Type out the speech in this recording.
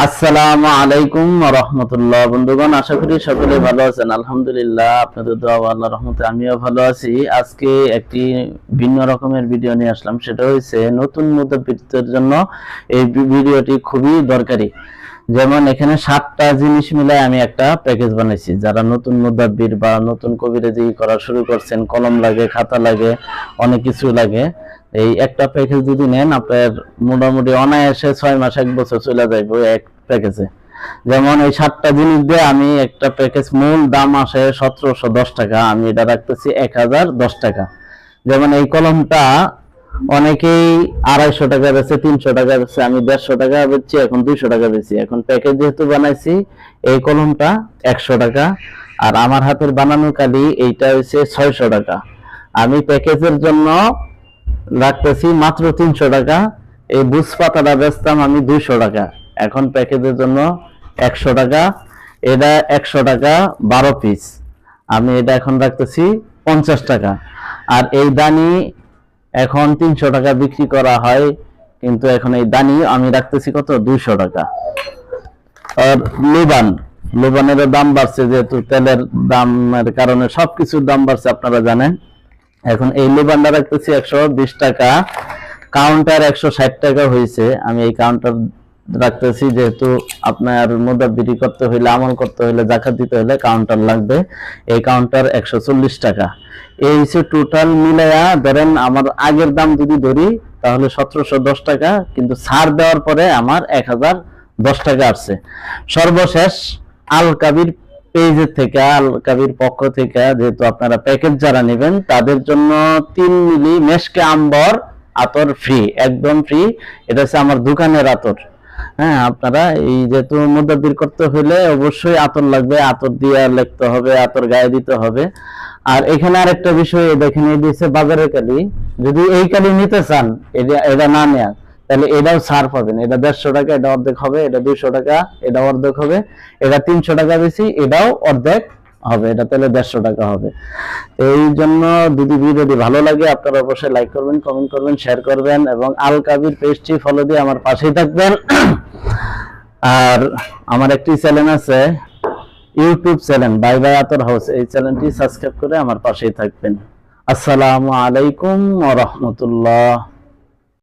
আসসালামু আলাইকুম ওয়া রাহমাতুল্লাহ। বন্ধুগণ, আশা করি সকলে ভালো আছেন। আলহামদুলিল্লাহ, আপনাদের দোয়া ও আল্লাহর রহমতে আমিও ভালো আছি। আজকে একটি ভিন্ন রকমের ভিডিও নিয়ে আসলাম। সেটা হচ্ছে নতুন মুদ্রাবৃত্তের জন্য এই ভিডিওটি খুবই দরকারি। যেমন এখানে 7টা জিনিস মিলে আমি একটা প্যাকেজ বানাইছি। যারা নতুন মুদ্রাবৃত্ত বা নতুন কবিরাজি করা শুরু করছেন, কলম লাগে, খাতা লাগে, অনেক কিছু লাগে। এই একটা প্যাকেজ যদি নেন, আপনার মোটামুটি অনায়াসে 6 মাস 1 বছর চলে যাইব এক প্যাকেজে। যেমন এই 7টা জিনিস দিয়ে আমি একটা প্যাকেজ, মূল দাম আসে 1710 টাকা, আমি এটা রাখতেছি 1010 টাকা। যেমন এই কলমটা অনেকেই 250 টাকা বেচে, 300 টাকা বেচে, আমি 150 টাকা বেচছি, এখন 200 টাকা বেচি। এখন প্যাকেজ যেহেতু বানাইছি, এই কলমটা 100 টাকা, আর আমার হাতের বানানো কালি এইটা হচ্ছে 600 টাকা। আমি প্যাকেজের জন্য রাখতেছি মাত্র 300 টাকা। এই বুঝ পাতাটা বেচতাম আমি 200 টাকা, এখন প্যাকেজের জন্য 100 টাকা। এটা 100 টাকা 12 পিস, আমি এটা এখন রাখতেছি 50 টাকা। আর এই দানি এখন 300 টাকা বিক্রি করা হয়, কিন্তু এখন এই দানি আমি রাখতেছি কত, 200 টাকা। আর লোবানের দাম বাড়ছে, যেহেতু তেলের দামের কারণে সবকিছুর দাম বাড়ছে, আপনারা জানেন। এখন এই লোবানটা রাখতেছি 120 টাকা। কাউন্টার 160 টাকা হয়েছে, আমি এই কাউন্টার রাখতেছি, যেহেতু আপনার মুদ্রাবৃত্তি করতে হইলে, আমল করতে হইলে, যাকাত দিতে হইলে কাউন্টার লাগবে। এই কাউন্টার 140 টাকা। এই হচ্ছে টোটাল মিলাইয়া, ধরেন আমার আগের দাম যদি ধরি তাহলে 1710 টাকা, কিন্তু ছাড় দেওয়ার পরে আমার 1010 টাকা আসছে। সর্বশেষ আল কাবির পেজের থেকে, আল কাবির পক্ষ থেকে, যেহেতু আপনারা প্যাকেজ যারা নেবেন তাদের জন্য 3 মিলি মেশকে আম্বর আতর ফ্রি, একদম ফ্রি। এটা হচ্ছে আমার দোকানের আতর। হ্যাঁ, আপনারা এই যেহেতু মুদ্রাবৃত্তি করতে হলে অবশ্যই আতর লাগবে, আতর দিয়ে লিখতে হবে, আতর গায়ে দিতে হবে। আর এখানে আরেকটা বিষয় দেখেন, এই দিচ্ছে বাজারের কালি। যদি এই কালি নিতে চান, এটা না নেয়া, তাহলে এটাও ছাড় পাবেন। এটা 150 টাকা, এটা অর্ধেক হবে। এটা 200 টাকা, এটা অর্ধেক হবে। এটা 300 টাকা বেশি, এটাও অর্ধেক হবে। এটা তাহলে 150 টাকা হবে। এই জন্য যদি ভিডিওটি ভালো লাগে, আপনারা অবশ্যই লাইক করবেন, কমেন্ট করবেন, শেয়ার করবেন, এবং আল কাবির পেজটি ফলো দিয়ে আমার পাশেই থাকবেন। আর আমার একটি চ্যানেল আছে, ইউটিউব চ্যানেল বাই বাই আতর হাউস, এই চ্যানেলটি সাবস্ক্রাইব করে আমার পাশেই থাকবেন। আসসালামু আলাইকুম ওয়া রাহমাতুল্লাহ।